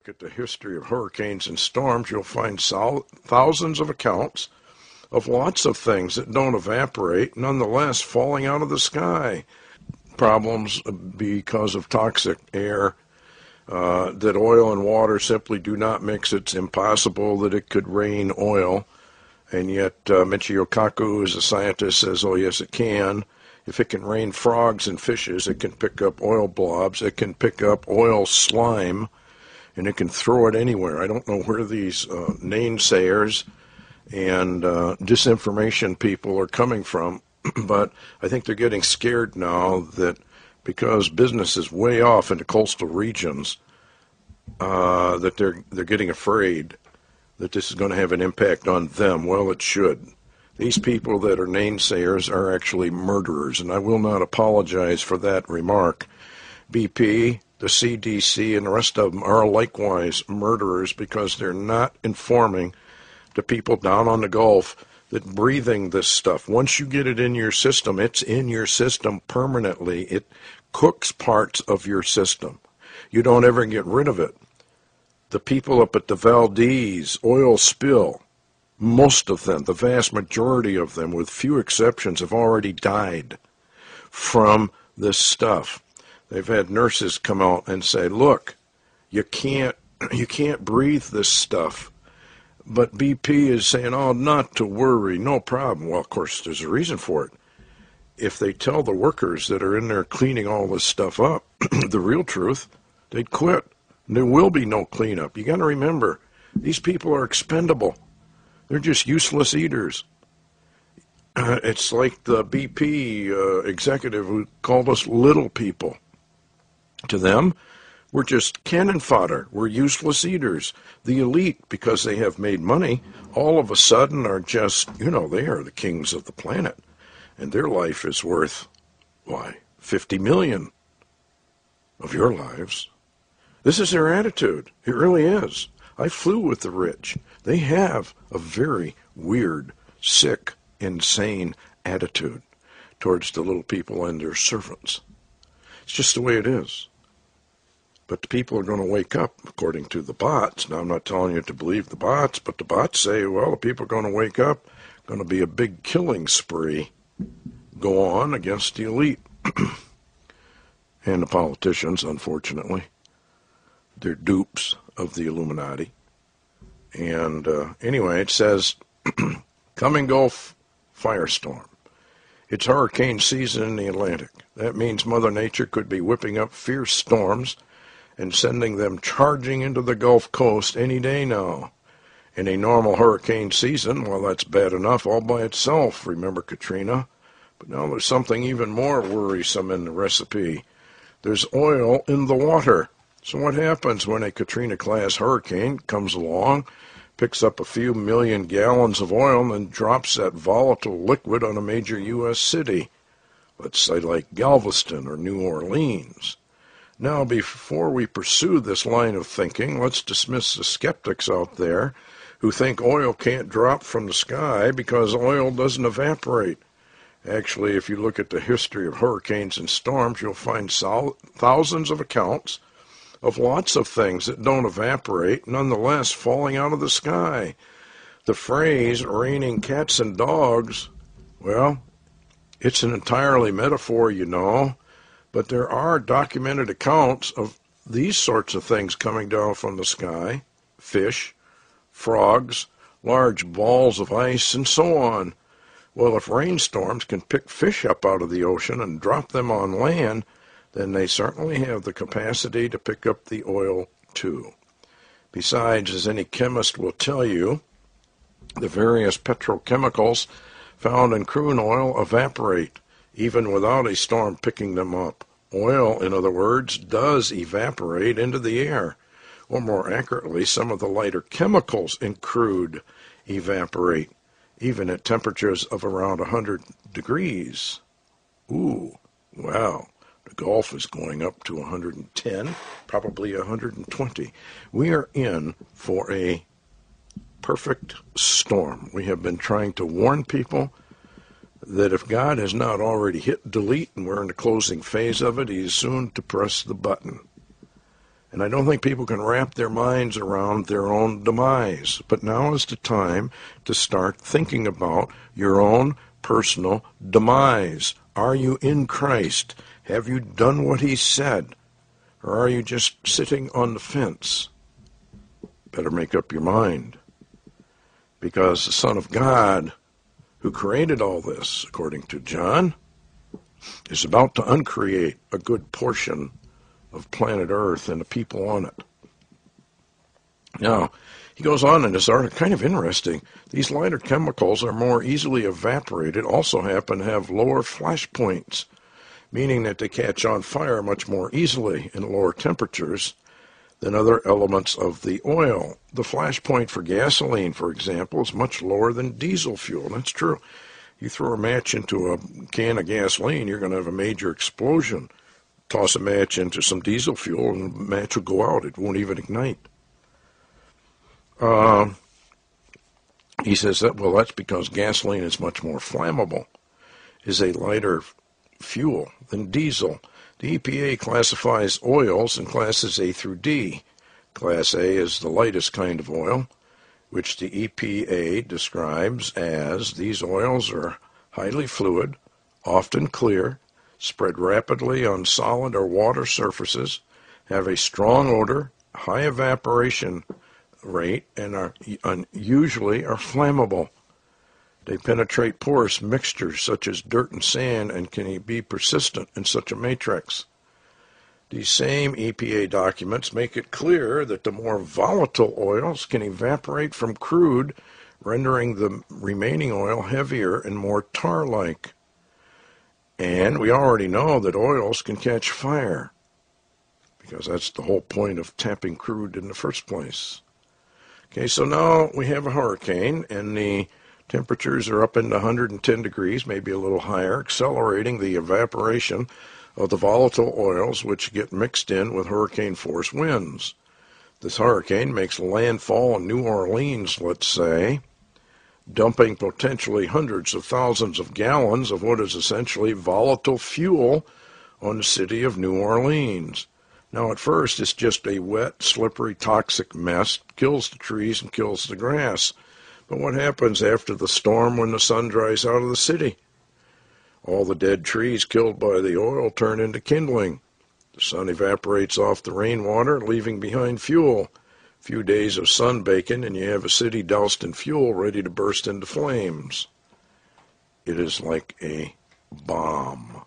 At the history of hurricanes and storms, you'll find thousands of accounts of lots of things that don't evaporate, nonetheless falling out of the sky. Problems because of toxic air, that oil and water simply do not mix. It's impossible that it could rain oil. And yet Michio Kaku, as a scientist, says, oh yes it can. If it can rain frogs and fishes, it can pick up oil blobs, it can pick up oil slime, and it can throw it anywhere. I don't know where these naysayers and disinformation people are coming from, but I think they're getting scared now that because business is way off into coastal regions, that they're getting afraid that this is going to have an impact on them. Well, it should. These people that are naysayers are actually murderers, and I will not apologize for that remark. BP, the CDC, and the rest of them are likewise murderers because they're not informing the people down on the Gulf that breathing this stuff, once you get it in your system, it's in your system permanently. It cooks parts of your system. You don't ever get rid of it. The people up at the Valdez oil spill, most of them, the vast majority of them, with few exceptions, have already died from this stuff. They've had nurses come out and say, look, you can't breathe this stuff. But BP is saying, oh, not to worry, no problem. Well, of course, there's a reason for it. If they tell the workers that are in there cleaning all this stuff up the real truth, they'd quit. There will be no cleanup. You got to remember, these people are expendable. They're just useless eaters. It's like the BP executive who called us little people. To them, we're just cannon fodder. We're useless eaters. The elite, because they have made money, all of a sudden are just, they are the kings of the planet. And their life is worth, 50 million of your lives. This is their attitude. It really is. I flew with the rich. They have a very weird, sick, insane attitude towards the little people and their servants. It's just the way it is. But the people are going to wake up, according to the bots. Now, I'm not telling you to believe the bots, but the bots say, well, the people are going to wake up, going to be a big killing spree go on against the elite. And the politicians, unfortunately. They're dupes of the Illuminati. And anyway, it says, coming Gulf firestorm. It's hurricane season in the Atlantic. That means Mother Nature could be whipping up fierce storms and sending them charging into the Gulf Coast any day now. In a normal hurricane season, well, that's bad enough all by itself, remember Katrina? But now there's something even more worrisome in the recipe. There's oil in the water. So what happens when a Katrina-class hurricane comes along, picks up a few million gallons of oil, and then drops that volatile liquid on a major U.S. city? Let's say like Galveston or New Orleans. Now, before we pursue this line of thinking, let's dismiss the skeptics out there who think oil can't drop from the sky because oil doesn't evaporate. Actually, if you look at the history of hurricanes and storms, you'll find thousands of accounts of lots of things that don't evaporate, nonetheless falling out of the sky. The phrase, raining cats and dogs, well, it's an entirely metaphor, but there are documented accounts of these sorts of things coming down from the sky, fish, frogs, large balls of ice, and so on. Well, if rainstorms can pick fish up out of the ocean and drop them on land, then they certainly have the capacity to pick up the oil too. Besides, as any chemist will tell you, the various petrochemicals found in crude oil evaporate, even without a storm picking them up. Oil, in other words, does evaporate into the air. Or more accurately, some of the lighter chemicals in crude evaporate, even at temperatures of around 100 degrees. Ooh, wow. The Gulf is going up to 110, probably 120. We are in for a perfect storm. We have been trying to warn people that if God has not already hit delete and we're in the closing phase of it, he is soon to press the button. And I don't think people can wrap their minds around their own demise. But now is the time to start thinking about your own personal demise. Are you in Christ? Have you done what he said? Or are you just sitting on the fence? Better make up your mind. Because the Son of God, who created all this, according to John, is about to uncreate a good portion of planet Earth and the people on it. Now, he goes on in this article, kind of interesting. These lighter chemicals are more easily evaporated, also happen to have lower flash points, meaning that they catch on fire much more easily in lower temperatures than other elements of the oil. The flash point for gasoline, for example, is much lower than diesel fuel. That's true. You throw a match into a can of gasoline, you're going to have a major explosion. Toss a match into some diesel fuel, and the match will go out. It won't even ignite. He says that, well, that's because gasoline is much more flammable, is a lighter fuel than diesel. The EPA classifies oils in classes A through D. Class A is the lightest kind of oil, which the EPA describes as these oils are highly fluid, often clear, spread rapidly on solid or water surfaces, have a strong odor, high evaporation rate, and usually are flammable. They penetrate porous mixtures such as dirt and sand and can be persistent in such a matrix. These same EPA documents make it clear that the more volatile oils can evaporate from crude, rendering the remaining oil heavier and more tar-like. And we already know that oils can catch fire, because that's the whole point of tapping crude in the first place. Okay, so now we have a hurricane, and the temperatures are up into 110 degrees, maybe a little higher, accelerating the evaporation of the volatile oils which get mixed in with hurricane-force winds. This hurricane makes landfall in New Orleans, let's say, dumping potentially hundreds of thousands of gallons of what is essentially volatile fuel on the city of New Orleans. Now, at first, it's just a wet, slippery, toxic mess, kills the trees and kills the grass. But what happens after the storm when the sun dries out of the city? All the dead trees killed by the oil turn into kindling. The sun evaporates off the rainwater, leaving behind fuel. A few days of sun baking, and you have a city doused in fuel ready to burst into flames. It is like a bomb.